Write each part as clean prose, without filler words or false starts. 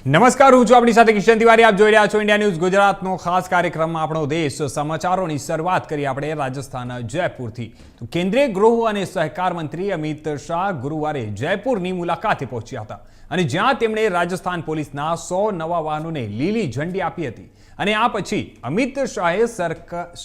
નમસ્કાર, હું છું આપણી સાથે કિશન તિવારી. આપ જોઈ રહ્યા છો ઇન્ડિયા ન્યૂઝ ગુજરાતનો ખાસ કાર્યક્રમમાં આપણો દેશ. સમાચારોની શરૂઆત કરી આપણે રાજસ્થાન જયપુરથી. તો કેન્દ્રીય ગૃહ અને સહકાર મંત્રી અમિત શાહ ગુરુવારે જયપુરની મુલાકાતે પહોંચ્યા હતા અને જ્યાં તેમણે રાજસ્થાન પોલીસના 100 નવા વાહનોને લીલી ઝંડી આપી હતી. અને આ પછી અમિત શાહે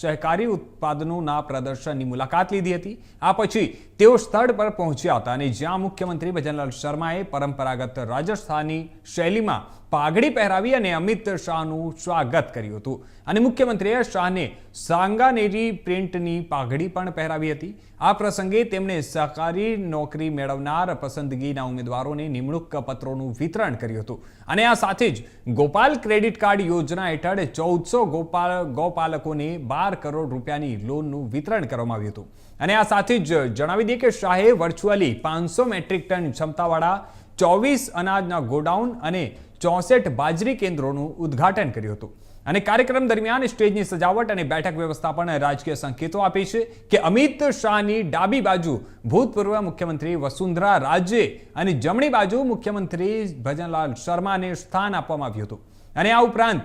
સહકારી ઉત્પાદનોના પ્રદર્શનની મુલાકાત લીધી હતી. આ પછી તેઓ સ્થળ પર પહોંચ્યા હતા અને જ્યાં મુખ્યમંત્રી ભજનલાલ શર્માએ પરંપરાગત રાજસ્થાની શૈલીમાં પાઘડી પહેરાવી અને અમિત શાહનું સ્વાગત કર્યું હતું. અને મુખ્યમંત્રીએ શાહને સાંગાનેરી પ્રિન્ટની પાઘડી પણ પહેરાવી હતી. આ પ્રસંગે તેમણે સહકારી નોકરી મેળવનાર પસંદગીના ઉમેદવારોને નિમણૂક પત્રોનું વિતરણ કર્યું હતું. અને આ સાથે જ ગોપાલ ક્રેડિટ કાર્ડ યોજના હેઠળ 1400 ગોપાલકોને 12 કરોડ રૂપિયાની લોનનું વિતરણ કરવામાં આવ્યું હતું. અને આ સાથે જ જણાવી દઈએ કે શાહે વર્ચ્યુઅલી 500 મેટ્રિક ટન ક્ષમતાવાળા 24 અનાજના ગોડાઉન અને 64 બાજરી કેન્દ્રોનું ઉદ્ઘાટન કર્યું હતું. અને કાર્યક્રમ દરમિયાન સ્ટેજની સજાવટ અને બેઠક વ્યવસ્થા પણ રાજકીય સંકેતો આપે છે કે અમિત શાહની ડાબી બાજુ ભૂતપૂર્વ મુખ્યમંત્રી વસુંધરા રાજે અને જમણી બાજુ મુખ્યમંત્રી ભજનલાલ શર્માને સ્થાન આપવામાં આવ્યું હતું. અને આ ઉપરાંત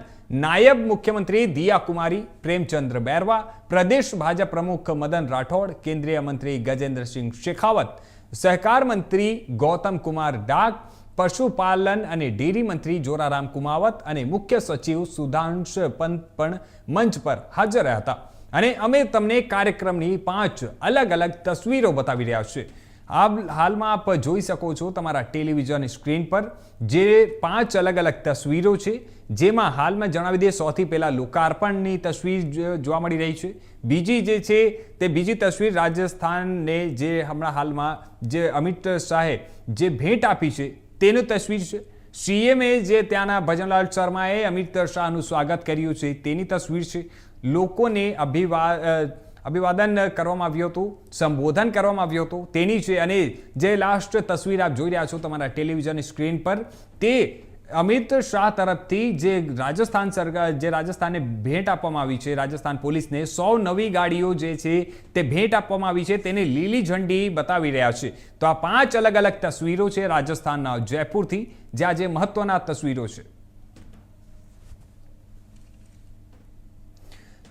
નાયબ મુખ્યમંત્રી દિયા કુમારી, પ્રેમચંદ્ર બેરવા, પ્રદેશ ભાજપ પ્રમુખ મદન રાઠોડ, કેન્દ્રીય મંત્રી ગજેન્દ્રસિંહ શેખાવત, સહકાર મંત્રી ગૌતમ કુમાર ડાગ, પશુપાલન અને ડેરી મંત્રી જોરારામ કુમાવત અને મુખ્ય સચિવ સુધાંશ પંત પણ મંચ પર હાજર રહ્યા હતા. અને અમે તમને કાર્યક્રમની 5 અલગ અલગ તસવીરો બતાવી રહ્યા છીએ. હાલમાં આપ જોઈ શકો છો તમારા ટેલિવિઝન સ્ક્રીન પર જે 5 અલગ અલગ તસવીરો છે, જેમાં હાલમાં જણાવી દઈએ સૌથી પહેલા લોકાર્પણની તસવીર જોવા મળી રહી છે. બીજી જે છે તે બીજી તસવીર રાજસ્થાનને જે હમણાં હાલમાં જે અમિત શાહે જે ભેટ આપી છે તેની તસવીર છે. સીએમએ જે ત્યાંના ભજનલાલ શર્માએ અમિત શાહનું સ્વાગત કર્યું છે તેની તસવીર છે. લોકોને અભિવાદન કરવામાં આવ્યું હતું, સંબોધન કરવામાં આવ્યું હતું તેની છે. અને જે લાસ્ટ તસવીર આપ જોઈ રહ્યા છો તમારા ટેલિવિઝન સ્ક્રીન પર, તે અમિત શાહ તરફથી જે રાજસ્થાન સરકાર જે રાજસ્થાનને ભેટ આપવામાં આવી છે, રાજસ્થાન પોલીસને 100 નવી ગાડીઓ જે છે તે ભેટ આપવામાં આવી છે, તેને લીલી ઝંડી બતાવી રહ્યા છે. તો આ 5 અલગ અલગ તસવીરો છે રાજસ્થાનના જયપુરથી, જ્યાં જે મહત્વના તસવીરો છે.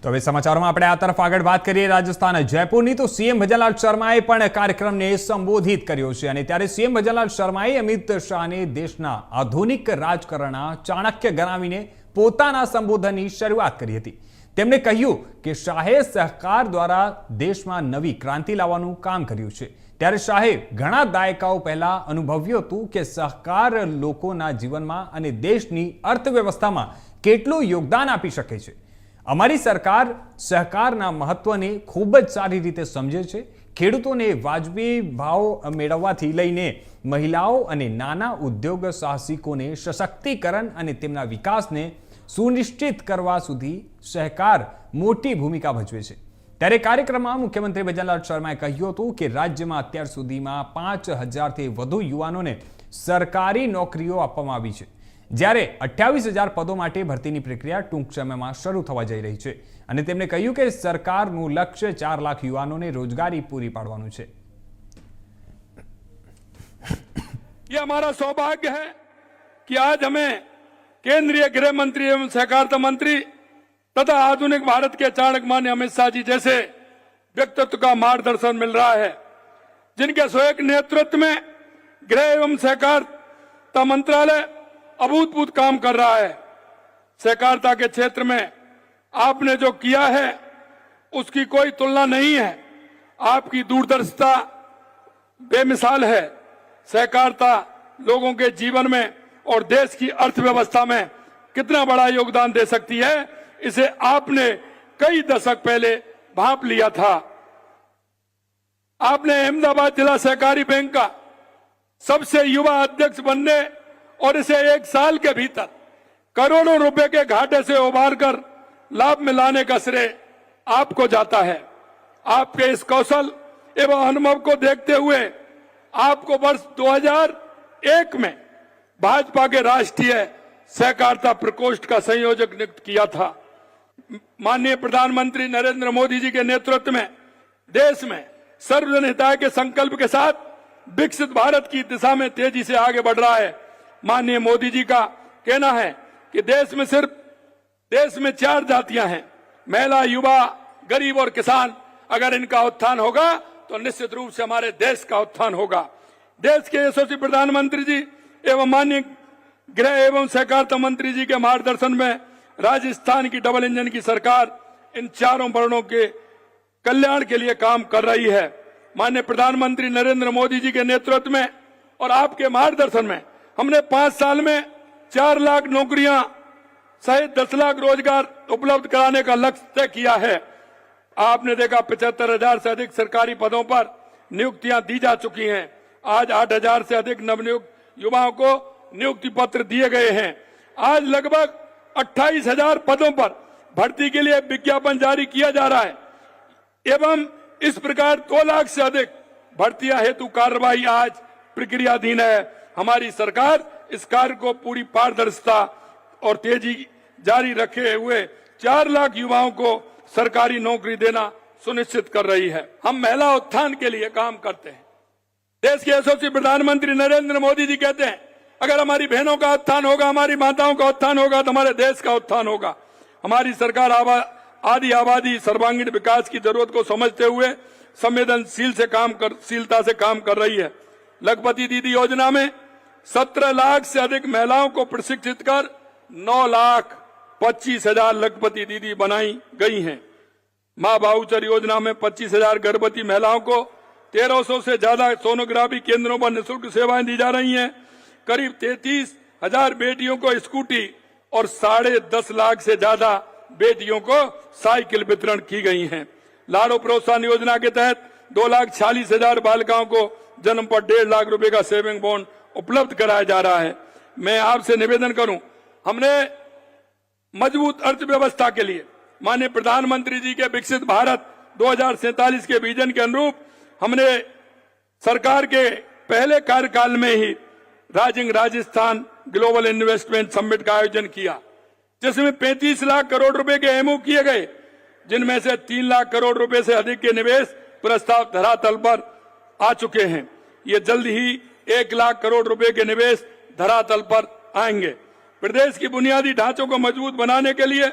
તો હવે સમાચારોમાં આપણે આ તરફ આગળ વાત કરીએ રાજસ્થાન જયપુરની. તો સીએમ ભજનલાલ શર્માએ પણ કાર્યક્રમને સંબોધિત કર્યો છે. અને ત્યારે સીએમ ભજનલાલ શર્માએ અમિત શાહને દેશના આધુનિક રાજકારણના ચાણક્ય ગણાવીને પોતાના સંબોધનની શરૂઆત કરી હતી. તેમણે કહ્યું કે શાહે સહકાર દ્વારા દેશમાં નવી ક્રાંતિ લાવવાનું કામ કર્યું છે. ત્યારે શાહે ઘણા દાયકાઓ પહેલા અનુભવ્યું હતું કે સહકાર લોકોના જીવનમાં અને દેશની અર્થવ્યવસ્થામાં કેટલું યોગદાન આપી શકે છે. અમારી સરકાર સહકારના મહત્વને ખૂબ જ સારી રીતે સમજે છે. ખેડૂતોને વાજબી ભાવ મેળવવાથી લઈને મહિલાઓ અને નાના ઉદ્યોગ સાહસિકોને સશક્તિકરણ અને તેમના વિકાસને સુનિશ્ચિત કરવા સુધી સહકાર મોટી ભૂમિકા ભજવે છે. ત્યારે કાર્યક્રમમાં મુખ્યમંત્રી ભજનલાલ શર્માએ કહ્યું હતું કે રાજ્યમાં અત્યાર સુધીમાં 5000થી વધુ યુવાનોને સરકારી નોકરીઓ આપવામાં આવી છે, જ્યારે 28,000 પદો માટે ભરતીની પ્રક્રિયા ટૂંક સમયમાં શરૂ થવા જઈ રહી છે. અને તેમણે કહ્યું કે સરકારનું લક્ષ્ય 4 લાખ યુવાનોને રોજગારી પૂરી પાડવાનું છે. ये हमारा सौभाग्य है कि आज हमें केंद्रीय गृह मंत्री एवं सहकारिता मंत्री तथा आधुनिक भारत के चाणक्य मान्य अमित शाह जी जैसे व्यक्तित्व का मार्गदर्शन मिल रहा है, जिनके स्वयं नेतृत्व में गृह एवं सहकारिता मंत्रालय अभूतपूर्व काम कर रहा है. सहकारिता के क्षेत्र में आपने जो किया है उसकी कोई तुलना नहीं है. आपकी दूरदर्शिता बेमिसाल है. सहकारिता लोगों के जीवन में और देश की अर्थव्यवस्था में कितना बड़ा योगदान दे सकती है, इसे आपने कई दशक पहले भांप लिया था. आपने अहमदाबाद जिला सहकारी बैंक का सबसे युवा अध्यक्ष बनने और इसे 1 साल के भीतर करोड़ों रुपए के घाटे से उबार कर लाभ में लाने का श्रेय आपको जाता है. आपके इस कौशल एवं अनुभव को देखते हुए आपको वर्ष 2001 में भाजपा के राष्ट्रीय सहकारिता प्रकोष्ठ का संयोजक नियुक्त किया था. माननीय प्रधानमंत्री नरेंद्र मोदी जी के नेतृत्व में देश में सर्वजन हिताय के संकल्प के साथ विकसित भारत की दिशा में तेजी से आगे बढ़ रहा है. माननीय मोदी जी का कहना है कि देश में 4 जातियां हैं, महिला, युवा, गरीब और किसान। अगर इनका उत्थान होगा तो निश्चित रूप से हमारे देश का उत्थान होगा। देश के यशस्वी प्रधानमंत्री जी एवं माननीय गृह एवं सहकारिता मंत्री जी के मार्गदर्शन में राजस्थान की डबल इंजन की सरकार इन चारों वर्णों के कल्याण के लिए काम कर रही है। माननीय प्रधानमंत्री नरेंद्र मोदी जी के नेतृत्व में और आपके मार्गदर्शन में हमने 5 साल में 4 लाख नौकरियां सहित 10 लाख रोजगार उपलब्ध कराने का लक्ष्य तय किया है। आपने देखा 75,000 से अधिक सरकारी पदों पर नियुक्तियां दी जा चुकी हैं। आज 8,000 से अधिक नवनियुक्त युवाओं को नियुक्ति पत्र दिए गए हैं। आज लगभग 28,000 पदों पर भर्ती के लिए विज्ञापन जारी किया जा रहा है एवं इस प्रकार 2 लाख से अधिक भर्तियां हेतु कार्रवाई आज प्रक्रियाधीन है। हमारी सरकार इस कार्य को पूरी पारदर्शिता और तेजी जारी रखे हुए 4 लाख युवाओं को सरकारी नौकरी देना सुनिश्चित कर रही है। हम महिला उत्थान के लिए काम करते हैं। देश के यशस्वी प्रधानमंत्री नरेंद्र मोदी जी कहते हैं, अगर हमारी बहनों का उत्थान होगा, हमारी माताओं का उत्थान होगा तो हमारे देश का उत्थान होगा। हमारी सरकार आदि आबादी सर्वांगीण विकास की जरूरत को समझते हुए संवेदनशीलता से काम कर रही है। लखपति दीदी योजना में 17 लाख से अधिक महिलाओं को प्रशिक्षित कर 9,25,000 लखपति दीदी बनाई गई हैं। मां बाहुचर योजना में 25,000 गर्भवती महिलाओं को 1,300 से ज्यादा सोनोग्राफी केंद्रों पर निःशुल्क सेवाएं दी जा रही हैं। करीब 33,000 बेटियों को स्कूटी और 10.5 लाख से ज्यादा बेटियों को साइकिल वितरण की गई हैं। लाड़ो प्रोत्साहन योजना के तहत 2,46,000 बालिकाओं को जन्म पर 1.5 लाख रुपए का सेविंग बॉन्ड उपलब्ध कराया जा रहा है। मैं आपसे निवेदन करूं, हमने मजबूत अर्थव्यवस्था के लिए माननीय प्रधानमंत्री जी के विकसित भारत 2047 के विजन के अनुरूप हमने सरकार के पहले कार्यकाल में ही rising Rajasthan global investment summit का आयोजन किया, जिसमें 35 लाख करोड़ रुपए के एमओ किए गए, जिनमें से 3 लाख करोड़ रुपए से अधिक के निवेश प्रस्ताव धरातल पर आ चुके हैं। ये जल्द ही 1 लाख करोड़ रुपए के निवेश धरातल पर आएंगे। प्रदेश की बुनियादी ढांचों को मजबूत बनाने के लिए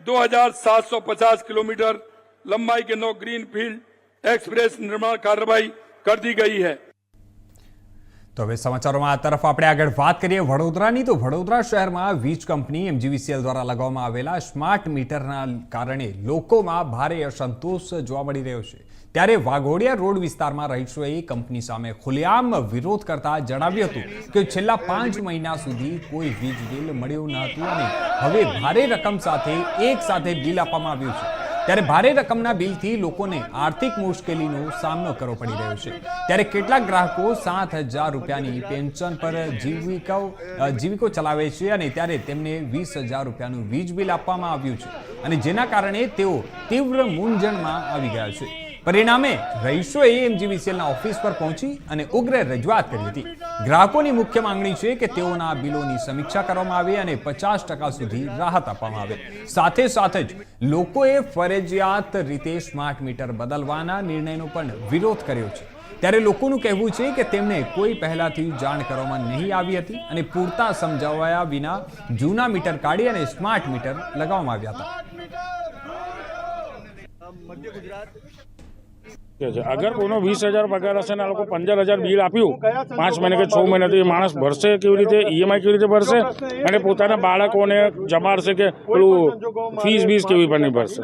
2,750 किलोमीटर लंबाई के 9 ग्रीन फील्ड एक्सप्रेस निर्माण कार्रवाई कर दी गई है। તો હવે સમાચારોમાં આ તરફ આપણે આગળ વાત કરીએ વડોદરાની, તો વડોદરા શહેરમાં વીજ કંપની MGVCL દ્વારા લગાવવામાં આવેલા સ્માર્ટ મીટરના કારણે લોકોમાં ભારે અસંતોષ જોવા મળી રહ્યો છે। ત્યારે વાઘોડિયા રોડ વિસ્તારમાં રહીશોએ કંપની સામે ખુલ્લેઆમ વિરોધ કરતા જણાવ્યું હતું કે છેલ્લા 5 મહિના સુધી કોઈ વીજ બિલ મળ્યું ન હતું અને હવે ભારે રકમ સાથે એક સાથે બિલ આપવામાં આવ્યું છે। ત્યારે ભારે રકમના બિલથી લોકોને આર્થિક મુશ્કેલીનો સામનો કરવો પડી રહ્યો છે। ત્યારે કેટલાક ગ્રાહકો 7,000 રૂપિયાની પેન્શન પર જીવિકો ચલાવે છે અને ત્યારે તેમને 20,000 રૂપિયાનું વીજ બિલ આપવામાં આવ્યું છે અને જેના કારણે તેઓ તીવ્ર મૂંઝવણમાં આવી ગયા છે। પરિણામે રહીશોએ MGVCLના ઓફિસ પર પહોંચી અને ઉગ્ર રજૂઆત કરી હતી। ગ્રાહકોની મુખ્ય માંગણી છે કે તેઓના બિલોની સમીક્ષા કરવામાં આવે અને 50% સુધી રાહત આપવામાં આવે। સાથે સાથે જ લોકોએ ફરજિયાત રીતે સ્માર્ટ મીટર બદલવાના નિર્ણયનો પણ વિરોધ કર્યો છે। ત્યારે લોકોનું કહેવું છે કે તેમને કોઈ પહેલાથી જાણ કરવામાં નહીં આવી હતી અને પૂરતા સમજાવ્યા વિના જૂના મીટર કાઢી અને સ્માર્ટ મીટર લગાવવામાં આવ્યા હતા। अगर कोनो 20,000 पगार हशे ने आ लोको 15,000 बिल आप्યું 5 महीने के 6 महीने तो ये माणस भरशे केवी रीते, ईएमआई केवी रीते भरशे અને પોતાના બાળકોને જમાડશે કે પેલું ફીસ બીસ કેવી પણ નહીં ભરશે।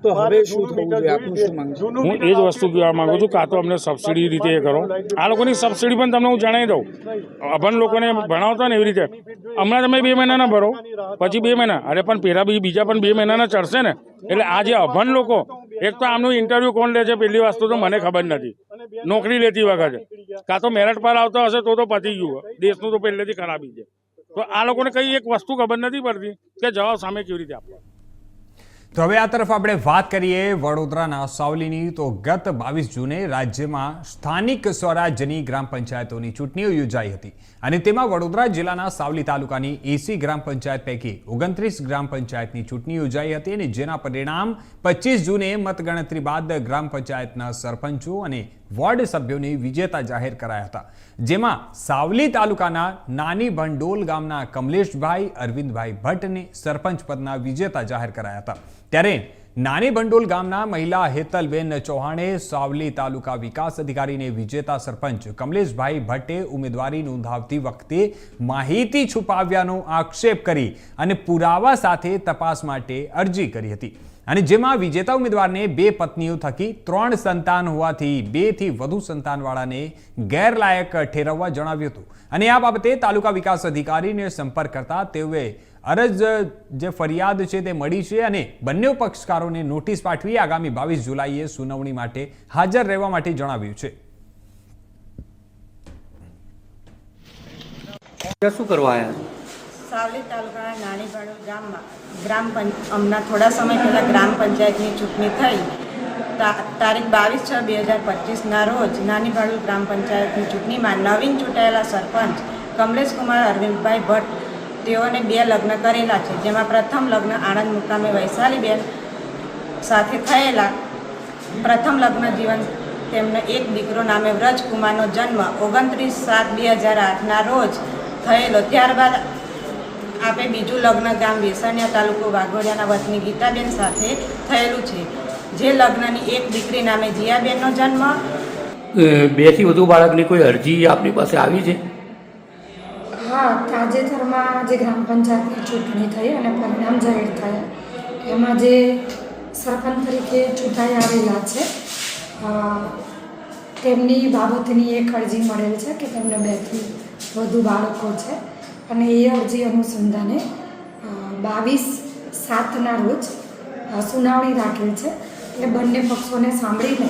તો હવે શું થવું જોઈએ, આપનું શું માંગ છે? હું એ જ વસ્તુ કહેવા માંગુ છું, કાં તો અમને સબસિડી રીતે એ કરો। આ લોકોની સબસિડી પણ તમને હું જણાવી દઉં, અભણ લોકોને ભણાવતા ને એવી રીતે હમણાં તમે 2 મહિનાના ભરો, પછી 2 મહિના, અરે પણ પેલા બીજા પણ 2 મહિનાના ચડશે ને। એટલે આ જે અભણ લોકો, એક તો આમનું ઇન્ટરવ્યુ કોણ લે છે પહેલી વસ્તુ તો મને ખબર નથી, નોકરી લેતી વખતે કાં તો મેરિટ પર આવતો હશે તો પતી ગયું, દેશનું તો પહેલેથી ખરાબી છે। તો આ લોકોને કઈ એક વસ્તુ ખબર નથી પડતી કે જવાબ સામે કેવી રીતે આપવો। તો હવે આ તરફ આપણે વાત કરીએ વડોદરાના સાવલીની, તો ગત 22 જૂને રાજ્યમાં સ્થાનિક સ્વરાજ્યની ગ્રામ પંચાયતોની ચૂંટણીઓ યોજાઈ હતી અને તેમાં વડોદરા જિલ્લાના સાવલી તાલુકાની 80 ગ્રામ પંચાયત પૈકી 29 ગ્રામ પંચાયતની ચૂંટણી યોજાઈ હતી અને જેના પરિણામ 25 જૂને મતગણતરી બાદ ગ્રામ પંચાયતના સરપંચો અને વોર્ડ સભ્યોને વિજેતા જાહેર કરાયા હતા, જેમાં સાવલી તાલુકાના નાની ભંડોલ ગામના કમલેશભાઈ અરવિંદભાઈ ભટ્ટને સરપંચ પદના વિજેતા જાહેર કરાયા હતા. ત્યારે નાની ભંડોલ ગામના મહિલા હેતલબેન ચૌહાણે સાવલી તાલુકા વિકાસ અધિકારીને વિજેતા સરપંચ કમલેશભાઈ ભટ્ટે ઉમેદવારી નોંધાવતી વખતે માહિતી છુપાવ્યાનો આક્ષેપ કરી અને પુરાવા સાથે તપાસ માટે અરજી કરી હતી, અને જેમાં વિજેતા ઉમેદવારને 2 પત્નીઓ થકી 3 સંતાન હોવાથી 2 થી વધુ સંતાનવાળાને ગેરલાયક ઠેરવવા જણાવ્યું હતું. અને આ બાબતે તાલુકા વિકાસ અધિકારીને સંપર્ક કરતા તેઓએ અરજ જે ફરિયાદ છે તે મળી છે અને બંને પક્ષકારોને નોટિસ પાઠવી આગામી 22 જુલાઈએ સુનાવણી માટે હાજર રહેવા માટે જણાવ્યું છે. શું કરવા આવ્યા? સાવલી તાલુકાના નાની ભંડોલ ગામમાં હમણાં થોડા સમય પહેલાં ગ્રામ પંચાયતની ચૂંટણી થઈ. તારીખ 22/6/2025ના રોજ નાની ભંડોલ ગ્રામ પંચાયતની ચૂંટણીમાં નવીન ચૂંટાયેલા સરપંચ કમલેશકુમાર અરવિંદભાઈ ભટ્ટ તેઓને 2 લગ્ન કરેલા છે, જેમાં પ્રથમ લગ્ન આણંદ મુકામે વૈશાલીબેન સાથે થયેલા. પ્રથમ લગ્ન જીવન તેમને એક દીકરો નામે વ્રજકુમારનો જન્મ 29/7/2008ના રોજ થયેલો. ત્યારબાદ આપે બીજું લગ્ન ગામ વેસણિયા તાલુકો વાઘોડિયાના વતની ગીતાબેન સાથે થયેલું છે, જે લગ્નની એક દીકરી નામે જીયાબેનનો જન્મ. 2 થી વધુ બાળકની કોઈ અરજી આપની પાસે આવી છે? હા, તાજેતરમાં જે ગ્રામ પંચાયતની ચૂંટણી થઈ અને પરિણામ જાહેર થયા એમાં જે સરપંચ તરીકે ચૂંટાઈ આવેલા છે તેમની બાબતની એક અરજી મળેલ છે કે તેમને 2 થી વધુ બાળકો છે, અને એ અરજી અનુસંધાને 22/7ના રોજ સુનાવણી રાખેલ છે. એટલે બંને પક્ષોને સાંભળીને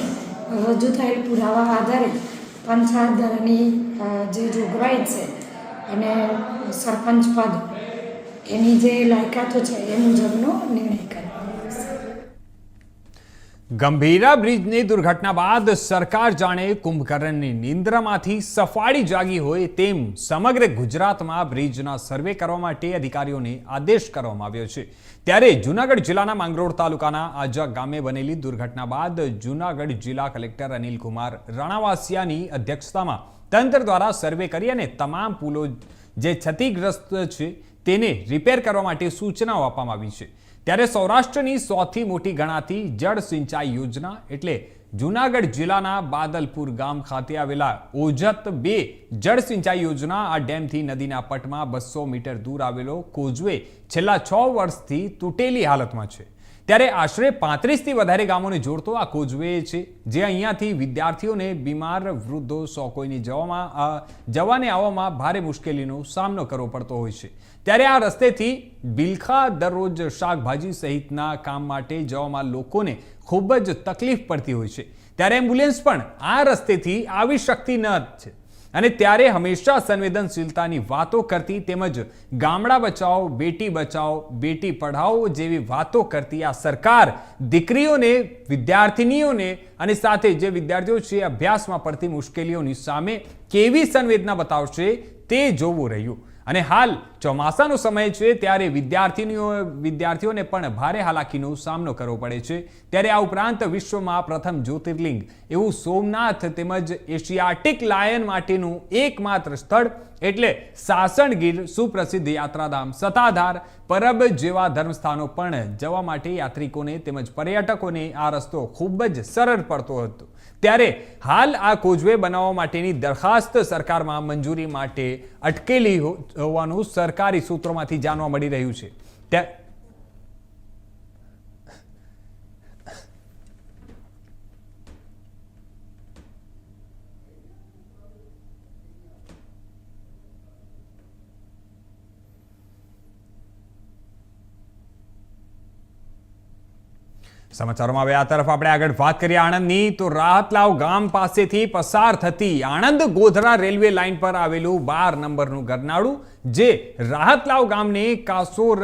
રજૂ થયેલ પુરાવા આધારે પંચાયત દળની જે જોગવાઈ છે અને સરપંચ પદ એની જે લાયકાતો છે એ મુજબનો નિર્ણય કરવામાં આવશે. ગંભીરા બ્રિજની દુર્ઘટના બાદ સરકાર જાણે કુંભકર્ણની નિંદ્રામાંથી સફાળી જાગી હોય તેમ સમગ્ર ગુજરાતમાં બ્રિજના સર્વે કરવા માટે અધિકારીઓને આદેશ કરવામાં આવ્યો છે. ત્યારે જૂનાગઢ જિલ્લાના માંગરોળ તાલુકાના આજા ગામે બનેલી દુર્ઘટના બાદ જૂનાગઢ જિલ્લા કલેક્ટર અનિલકુમાર રાણાવાસિયાની અધ્યક્ષતામાં તંત્ર દ્વારા સર્વે કરી અને તમામ પુલો જે ક્ષતિગ્રસ્ત છે તેને રિપેર કરવા માટે સૂચનાઓ આપવામાં આવી છે. ત્યારે સૌરાષ્ટ્રની સૌથી મોટી ગણાતી જળ સિંચાઈ યોજના એટલે જૂનાગઢ જિલ્લાના બાદલપુર ગામ ખાતે આવેલા ઓજત 2 જળ સિંચાઈ યોજના આ ડેમથી નદીના પટમાં 200 મીટર દૂર આવેલો કોઝવે છેલ્લા 6 વર્ષથી તૂટેલી હાલતમાં છે. ત્યારે આશરે 35થી વધારે ગામોને જોડતો આ કોઝવે છે, જે અહીંયાથી વિદ્યાર્થીઓને, બીમાર, વૃદ્ધો, સૌ કોઈને જવાને આવવામાં ભારે મુશ્કેલીનો સામનો કરવો પડતો હોય છે. ત્યારે આ રસ્તેથી બિલખા દરરોજ શાકભાજી સહિતના કામ માટે જવામાં લોકોને ખૂબ જ તકલીફ પડતી હોય છે. ત્યારે એમ્બ્યુલન્સ પણ આ રસ્તેથી આવી શકતી ન છે, અને ત્યારે હંમેશા સંવેદનશીલતાની વાતો કરતી તેમજ ગામડા બચાવો, બેટી પઢાઓ જેવી વાતો કરતી આ સરકાર દીકરીઓને, વિદ્યાર્થિનીઓને અને સાથે જે વિદ્યાર્થીઓ છે અભ્યાસમાં પડતી મુશ્કેલીઓની સામે કેવી સંવેદના બતાવશે તે જોવું રહ્યું. અને હાલ ચોમાસાનો સમય છે, ત્યારે વિદ્યાર્થીઓને પણ ભારે હાલાકીનો સામનો કરવો પડે છે. ત્યારે આ ઉપરાંત વિશ્વમાં પ્રથમ જ્યોતિર્લિંગ એવું સોમનાથ તેમજ એશિયાટિક લાયન માટેનું એકમાત્ર સ્થળ એટલે સાસણગીર સુપ્રસિદ્ધ યાત્રાધામ સતાધાર પરબ જેવા ધર્મસ્થાનો પણ જવા માટે યાત્રિકોને તેમજ પર્યટકોને આ રસ્તો ખૂબ જ સરળ પડતો હતો. ત્યારે હાલ આ કોઝવે બનાવવા માટેની દરખાસ્ત સરકારમાં મંજૂરી માટે અટકેલી હોવાનું સરકારી સૂત્રોમાંથી જાણવા મળી રહ્યું છે. સમાચારોમાં હવે આ તરફ આપણે આગળ વાત કરીએ આણંદની, તો રાહતલાવ ગામ પાસેથી પસાર થતી આણંદ ગોધરા રેલવે લાઇન પર આવેલું 12 નંબરનું ગરનાળું જે રાહતલાવ ગામને કાસોર,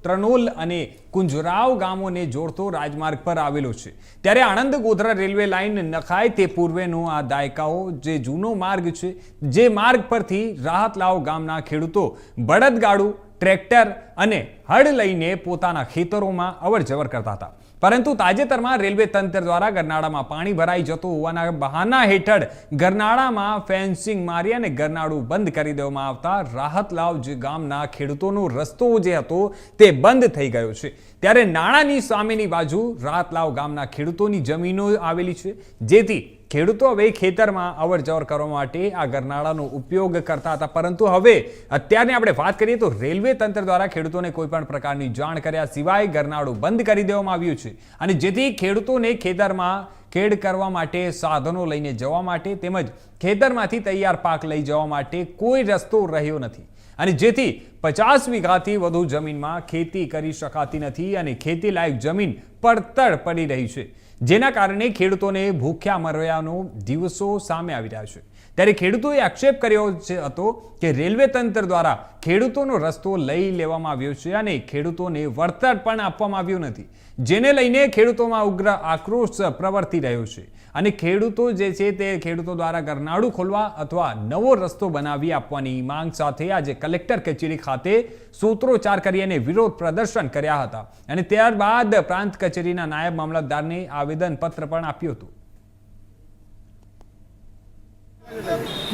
ત્રણોલ અને કુંજરાવ ગામોને જોડતો રાજમાર્ગ પર આવેલો છે. ત્યારે આણંદ ગોધરા રેલવે લાઇન નખાય તે પૂર્વેનો આ દાયકાઓ જે જૂનો માર્ગ છે, જે માર્ગ પરથી રાહતલાવ ગામના ખેડૂતો બળદગાડું, ટ્રેક્ટર અને હળ લઈને પોતાના ખેતરોમાં અવર જવર કરતા હતા. પરંતુ તાજેતરમાં રેલવે તંત્ર દ્વારા ગરનાળામાં પાણી ભરાઈ જતું હોવાના બહાના હેઠળ ગરનાળામાં ફેન્સિંગ મારી અને ગરનાળું બંધ કરી દેવામાં આવતા રાહતલાવ ગામના ખેડૂતોનો રસ્તો જે હતો તે બંધ થઈ ગયો છે। ત્યારે નાણાંની સામેની બાજુ રાહતલાવ ગામના ખેડૂતોની જમીનો આવેલી છે, જેથી ખેડૂતો હવે ખેતરમાં અવરજવર કરવા માટે આ ગરનાળાનો ઉપયોગ કરતા હતા। પરંતુ હવે અત્યારની આપણે વાત કરીએ તો રેલવે તંત્ર દ્વારા ખેડૂતોને કોઈ પણ પ્રકારની જાણ કર્યા સિવાય ગરનાળું બંધ કરી દેવામાં આવ્યું છે, અને જેથી ખેડૂતોને ખેતરમાં ખેડ કરવા માટે, સાધનો લઈને જવા માટે તેમજ ખેતરમાંથી તૈયાર પાક લઈ જવા માટે કોઈ રસ્તો રહ્યો નથી, અને જેથી 50 વીઘાથી વધુ જમીનમાં ખેતી કરી શકાતી નથી અને ખેતી લાયક જમીન પડતર પડી રહી છે, જેના કારણે ખેડૂતોને ભૂખ્યા મરવાનો દિવસો સામે આવી રહ્યા છે। ત્યારે ખેડૂતોએ આક્ષેપ કર્યો હતો કે રેલવે તંત્ર દ્વારા ખેડૂતોનો રસ્તો લઈ લેવામાં આવ્યો છે અને ખેડૂતોને વળતર પણ આપવામાં આવ્યું નથી, જેને લઈને ખેડૂતોમાં ઉગ્ર આક્રોશ પ્રવર્તી રહ્યો છે અને ખેડૂતો જે છે તે ખેડૂતો દ્વારા ગરનાળું ખોલવા અથવા નવો રસ્તો બનાવી આપવાની માંગ સાથે આજે કલેક્ટર કચેરી ખાતે સૂત્રોચ્ચાર કરી અને વિરોધ પ્રદર્શન કર્યા હતા અને ત્યારબાદ પ્રાંત કચેરીના નાયબ મામલતદારને આવેદનપત્ર પણ આપ્યું હતું।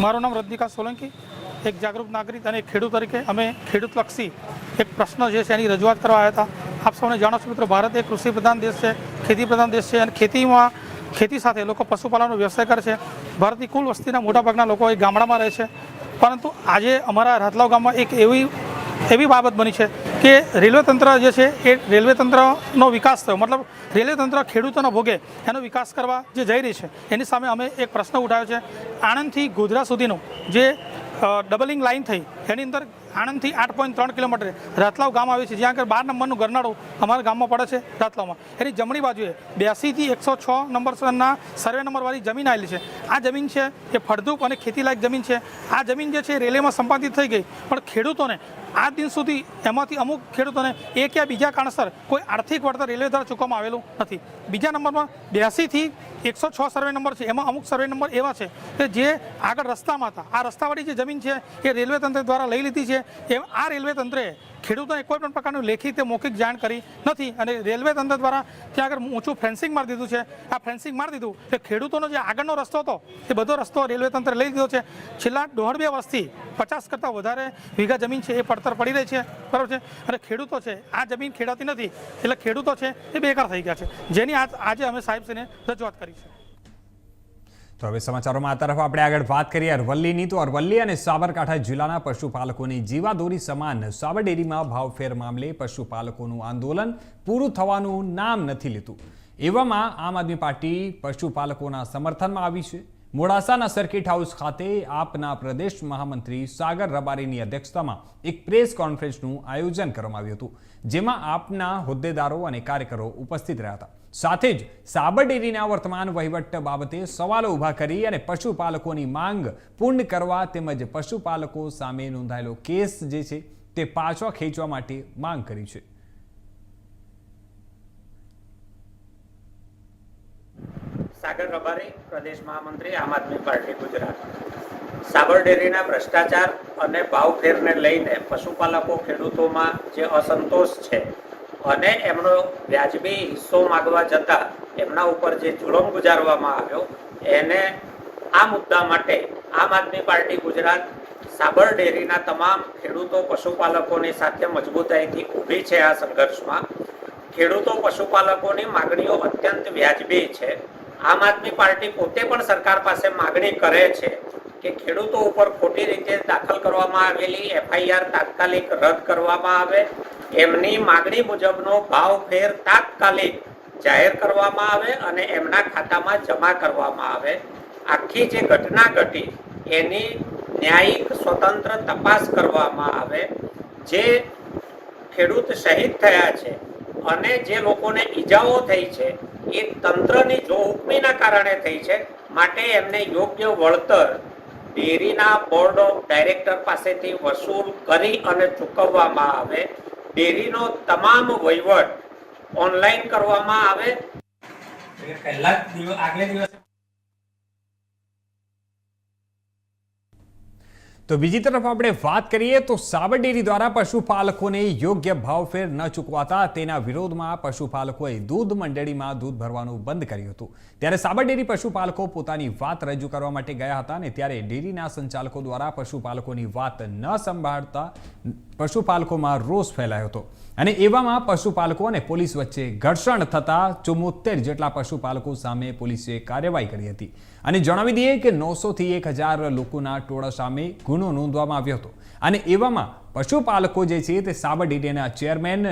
મારું નામ રજનીકાંત સોલંકી, એક જાગૃત નાગરિક અને ખેડૂત તરીકે અમે ખેડૂતલક્ષી એક પ્રશ્ન જે છે એની રજૂઆત કરવા આવ્યા હતા। આપ સૌને જાણો છો મિત્રો, ભારત એક કૃષિ પ્રધાન દેશ છે, ખેતી પ્રધાન દેશ છે અને ખેતી સાથે લોકો પશુપાલનનો વ્યવસાય કરે છે। ભારતની કુલ વસ્તીના મોટાભાગના લોકો એ ગામડામાં રહે છે, પરંતુ આજે અમારા રાહતલાવ ગામમાં એક એવી બાબત બની છે કે રેલવે તંત્ર જે છે એ રેલવે તંત્રનો વિકાસ થયો, મતલબ રેલવે તંત્ર ખેડૂતોના ભોગે એનો વિકાસ કરવા જે જઈ રહી છે એની સામે અમે એક પ્રશ્ન ઉઠાવ્યો છે। આણંદથી ગોધરા સુધીનું જે ડબલિંગ લાઇન થઈ એની અંદર આણંદથી 8.3 કિલોમીટર રાહતલાવ ગામ આવે છે, જ્યાં આગળ 12 નંબરનું ગરનાળું અમારા ગામમાં પડે છે રાહતલાવમાં। એની જમણી બાજુએ 82 થી 106 નંબરના સર્વે નંબરવાળી જમીન આવેલી છે। આ જમીન છે એ ફળદ્રુપ અને ખેતીલાયક જમીન છે। આ જમીન જે છે રેલવેમાં સંપાદિત થઈ ગઈ, પણ ખેડૂતોને આ દિન સુધી એમાંથી અમુક ખેડૂતોને એક યા બીજા કારણસર કોઈ આર્થિક વળતર રેલવે દ્વારા ચૂકવવામાં આવેલું નથી। બીજા નંબરમાં 82 થી 106 સર્વે નંબર છે, એમાં અમુક સર્વે નંબર એવા છે કે જે આગળ રસ્તામાં હતા। આ રસ્તાવાળી જે જમીન છે એ રેલવે તંત્ર દ્વારા લઈ લીધી છે। એ આ રેલવે તંત્રે ખેડૂતોને કોઈ પણ પ્રકારનું લેખિત મૌખિક જાણ કરી નથી અને રેલવે તંત્ર દ્વારા ત્યાં આગળ ઊંચું ફેન્સિંગ મારી દીધું છે। આ ફેન્સિંગ મારી દીધું કે ખેડૂતોનો જે આગળનો રસ્તો હતો એ બધો રસ્તો રેલવે તંત્રે લઈ લીધો છે। છેલ્લા 1.5-2 વર્ષથી 50 કરતાં વધારે વીઘા જમીન છે એ પડતર પડી રહી છે, બરાબર છે, અને ખેડૂતો છે આ જમીન ખેડાતી નથી, એટલે ખેડૂતો છે એ બેકાર થઈ ગયા છે, જેની આજે અમે સાહેબશ્રીને રજૂઆત કરી છે। તો હવે સમાચારોમાં આ તરફ આપણે આગળ વાત કરીએ અરવલ્લીની। તો અરવલ્લી અને સાબરકાંઠા જિલ્લાના પશુપાલકોની જીવાદોરી સમાન સાબર ડેરીમાં ભાવફેર મામલે પશુપાલકોનું આંદોલન પૂરું થવાનું નામ નથી લેતું। એવામાં આમ આદમી પાર્ટી પશુપાલકોના સમર્થનમાં આવી છે। મોડાસાના સર્કિટ હાઉસ ખાતે આપના પ્રદેશ મહામંત્રી સાગર રબારીની અધ્યક્ષતામાં એક પ્રેસ કોન્ફરન્સનું આયોજન કરવામાં આવ્યું હતું, જેમાં આપના હોદ્દેદારો અને કાર્યકરો ઉપસ્થિત રહ્યા હતા। સાથે જ સાબર ડેરીના વર્તમાન વહીવટ બાબતે સવાલો ઊભા કરી અને પશુપાલકોની માંગ પૂર્ણ કરવા તેમજ પશુપાલકો સામે નોંધાયેલો કેસ જે છે તે પાછો ખેંચવા માટે માંગ કરી છે। સાગર રબારી, પ્રદેશ મહામંત્રી, આમ આદમી પાર્ટી ગુજરાત। સાબર ડેરીના ભ્રષ્ટાચાર અને ભાવફેરને લઈને પશુપાલકો ખેડૂતોમાં જે અસંતોષ છે અને એમનો વ્યાજબી હિસ્સો માગવા જતા એમના ઉપર જે જુલમ ગુજારવામાં આવ્યો, એને આ મુદ્દા માટે આમ આદમી પાર્ટી ગુજરાત સાબર ડેરીના તમામ ખેડૂતો પશુપાલકોની સાથે મજબૂતાઈથી ઊભી છે। આ સંઘર્ષમાં ખેડૂતો પશુપાલકોની માગણીઓ અત્યંત વ્યાજબી છે। આમ આદમી પાર્ટી પોતે પણ સરકાર પાસે માગણી કરે છે કે ખેડૂતો ઉપર ખોટી રીતે દાખલ કરવામાં આવેલી FIR તાત્કાલિક રદ કરવામાં આવે, એમની માગણી મુજબનો ભાવફેર તાત્કાલિક જાહેર કરવામાં આવે અને એમના ખાતામાં જમા કરવામાં આવે। આખી જે ઘટના ઘટી એની ન્યાયિક સ્વતંત્ર તપાસ કરવામાં આવે। જે ખેડૂત શહીદ થયા છે અને જે લોકોને ઈજાઓ થઈ છે એ તંત્રની જોહુકમીના કારણે થઈ છે, માટે એમને યોગ્ય વળતર ડેરીના બોર્ડ ઓફ ડાયરેક્ટર પાસેથી વસૂલ કરી અને ચૂકવવામાં આવે। ડેરીનો તમામ વહીવટ ઓનલાઈન કરવામાં આવે। તો બીજી તરફ આપણે વાત કરીએ તો સાબર ડેરી દ્વારા પશુપાલકોને યોગ્ય ભાવફેર ન ચૂકવાતા તેના વિરોધમાં પશુપાલકોએ દૂધ મંડળીમાં દૂધ ભરવાનું બંધ કર્યું હતું। ત્યારે સાબર ડેરી પશુપાલકો પોતાની વાત રજૂ કરવા માટે ગયા હતા અને ત્યારે ડેરીના સંચાલકો દ્વારા પશુપાલકોની વાત ન સંભાળતા પશુપાલકોમાં રોષ ફેલાયો હતો અને એવામાં પશુપાલકો અને પોલીસ વચ્ચે ઘર્ષણ થતા 74 જેટલા પશુપાલકો સામે પોલીસે કાર્યવાહી કરી હતી અને જણાવી દઈએ કે 900 થી 1000 લોકોના ટોળા સામે ગુનો નોંધવામાં આવ્યો હતો અને એવામાં પશુપાલકો જે છે તે સાબર ડેરીના ચેરમેન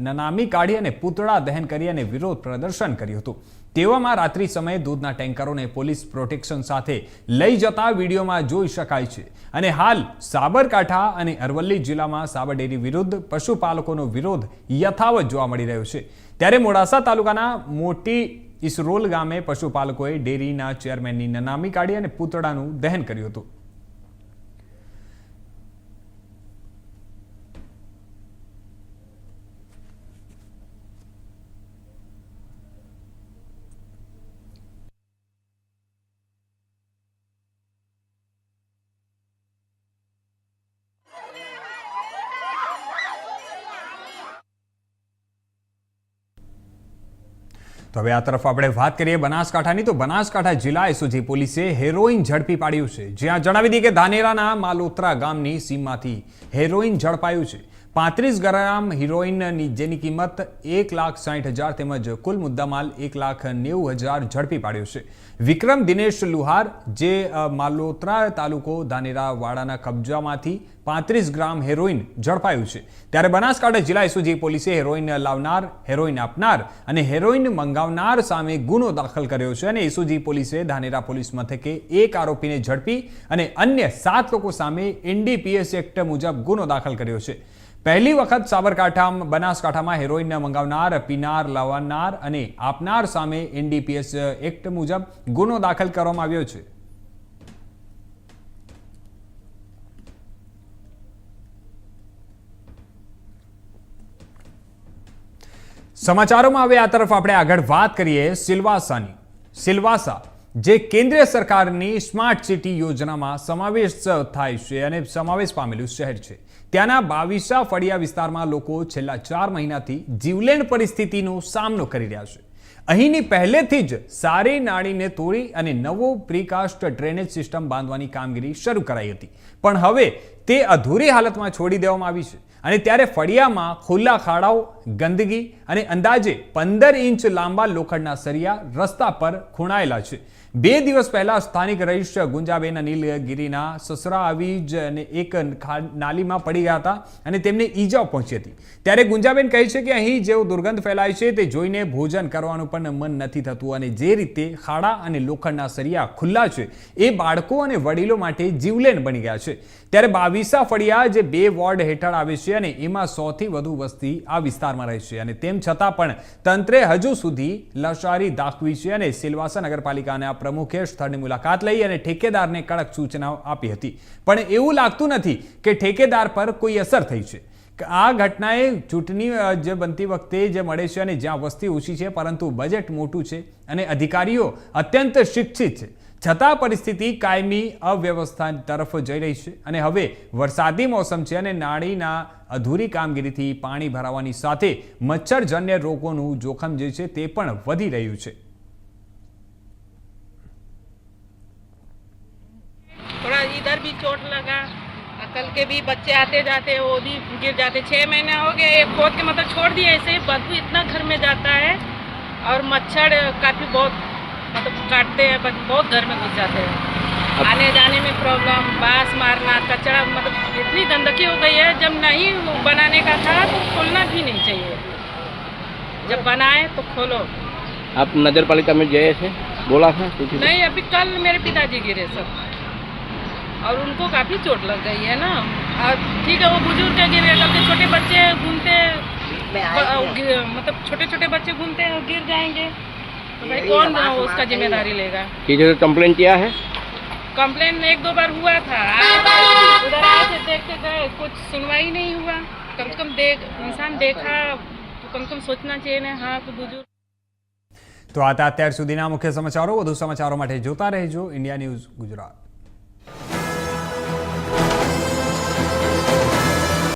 નનામી કાઢી અને પૂતળા દહન કરી અને વિરોધ પ્રદર્શન કર્યું હતું। તેવામાં રાત્રિ સમયે દૂધના ટેન્કરોને પોલીસ પ્રોટેક્શન સાથે લઈ જતા વિડીયોમાં જોઈ શકાય છે અને હાલ સાબરકાંઠા અને અરવલ્લી જિલ્લામાં સાબર ડેરી વિરુદ્ધ પશુપાલકોનો વિરોધ યથાવત જોવા મળી રહ્યો છે। ત્યારે મોડાસા તાલુકાના મોટી ઇસરોલ ગામે પશુપાલકોએ ડેરીના ચેરમેનની નનામી કાઢી અને પૂતળાનું દહન કર્યું હતું। તો હવે આ તરફ આપણે વાત કરીએ બનાસકાંઠાની। તો બનાસકાંઠા જિલ્લા એસઓજી પોલીસે હેરોઇન ઝડપી પાડ્યું છે, જ્યાં જણાવી દઈએ કે ધાનેરાના માલોત્રા ગામની સીમમાંથી હેરોઇન ઝડપાયું છે। 35 ગ્રામ હેરોઇનની જેની કિંમત 1,60,000 તેમજ કુલ મુદ્દામાલ 1,90,000 ઝડપી પાડ્યો છે। વિક્રમ દિનેશ લુહાર જે માલોત્રા તાલુકો ધાનેરા વાડાના કબજામાંથી 35 ગ્રામ હેરોઇન ઝડપાયું છે। ત્યારે બનાસકાંઠા જિલ્લા એસઓજી પોલીસે હેરોઇન લાવનાર, હેરોઇન આપનાર અને હેરોઇન મંગાવનાર સામે ગુનો દાખલ કર્યો છે અને એસઓજી પોલીસે ધાનેરા પોલીસ મથકે એક આરોપીને ઝડપી અને અન્ય 7 લોકો સામે એનડીપીએસ એક્ટ મુજબ ગુનો દાખલ કર્યો છે। પહેલી વખત સાબરકાંઠા બનાસકાંઠામાં હેરોઇન મંગાવનાર, પીનાર, લાવનાર અને આપનાર સામે એનડીપીએસ એક્ટ મુજબ ગુનો દાખલ કરવામાં આવ્યો છે। સમાચારોમાં હવે આ તરફ આપણે આગળ વાત કરીએ સિલવાસાની। સિલવાસા જે કેન્દ્રીય સરકારની સ્માર્ટ સિટી યોજનામાં સમાવેશ થાય છે અને સમાવેશ પામેલું શહેર છે। ત્યાંના બાવીસા ફળિયા વિસ્તારમાં લોકો છેલ્લા 4 મહિનાથી જીવલેણ પરિસ્થિતિનો સામનો કરી રહ્યા છે। અહીંની પહેલેથી જ સારી નાળીને તોડી અને નવો પ્રીકાસ્ટ ડ્રેનેજ સિસ્ટમ બાંધવાની કામગીરી શરૂ કરાઈ હતી, પણ હવે તે અધૂરી હાલતમાં છોડી દેવામાં આવી છે અને ત્યારે ફળિયામાં ખુલ્લા ખાડાઓ, ગંદકી અને અંદાજે 15 ઇંચ લાંબા લોખંડના સરિયા રસ્તા પર ખૂણાયેલા છે। 2 દિવસ પહેલા સ્થાનિક રહીશ ગુંજાબેન નીલગીરીના સસરા આવી જ અને એક નાલીમાં પડી ગયા હતા અને તેમને ઈજાઓ પહોંચી હતી। ત્યારે ગુંજાબેન કહે છે કે અહીં જેવો દુર્ગંધ ફેલાય છે તે જોઈને ભોજન કરવાનું પણ મન નથી થતું અને જે રીતે ખાડા અને લોખંડના સરિયા ખુલ્લા છે એ બાળકો અને વડીલો માટે જીવલેણ બની ગયા છે। ત્યારે બાવીસા ફળિયા જે 2 વોર્ડ હેઠળ આવે છે અને એમાં 100 થી વધુ વસ્તી આ વિસ્તારમાં રહે છે અને તેમ છતાં પણ તંત્રે હજુ સુધી લાચારી દાખવી છે અને સિલવાસા નગરપાલિકાના પ્રમુખે સ્થળની મુલાકાત લઈ અને ઠેકેદારને કડક સૂચનાઓ આપી હતી, પણ એવું લાગતું નથી કે ઠેકેદાર પર કોઈ અસર થઈ છે। આ ઘટનાએ ચૂંટણી જે બનતી વખતે જે મળે છે અને જ્યાં વસ્તી ઓછી છે પરંતુ બજેટ મોટું છે અને અધિકારીઓ અત્યંત શિક્ષિત છે, છતાં પરિસ્થિતિ કાયમી અવ્યવસ્થા તરફ જઈ રહી છે અને હવે વરસાદી મોસમ છે અને નાળીના અધૂરી કામગીરીથી પાણી ભરાવાની સાથે મચ્છરજન્ય રોગોનું જોખમ જે છે તે પણ વધી રહ્યું છે। थोड़ा इधर भी चोट लगा, कल के भी बच्चे आते जाते वो भी गिर जाते। 6 महीने हो गए एक खोद के मतलब छोड़ दिए ऐसे ही, बदबू इतना घर में जाता है और मच्छर काफ़ी बहुत मतलब काटते हैं, बहुत घर में घुस जाते हैं। आने जाने में प्रॉब्लम, बांस मारना, कचरा, मतलब इतनी गंदगी हो गई है। जब नहीं बनाने का था तो खोलना भी नहीं चाहिए, जब बनाए तो खोलो। आप नगर पालिका में गए थे, बोला था कुछ? नहीं, अभी कल मेरे पिताजी गिरे सब और उनको काफ़ी चोट लग गई है ना। और ठीक है वो बुजुर्ग के गिरे, कल के छोटे बच्चे घूमते मतलब छोटे छोटे बच्चे घूमते हैं और गिर जाएंगे तो भाई कौन उसका जिम्मेदारी लेगा। किसी से कंप्लेन किया है? कंप्लेन 1-2 बार हुआ था, उधर आए थे देखते गए, कुछ सुनवाई नहीं हुआ। कम से कम इंसान देखा तो कम से कम सोचना चाहिए ना, हाँ तो बुजुर्ग। તો આ હતા અત્યાર સુધીના મુખ્ય સમાચારો। વધુ સમાચારો માટે જોતા રહેજો ઇન્ડિયા ન્યૂઝ ગુજરાત।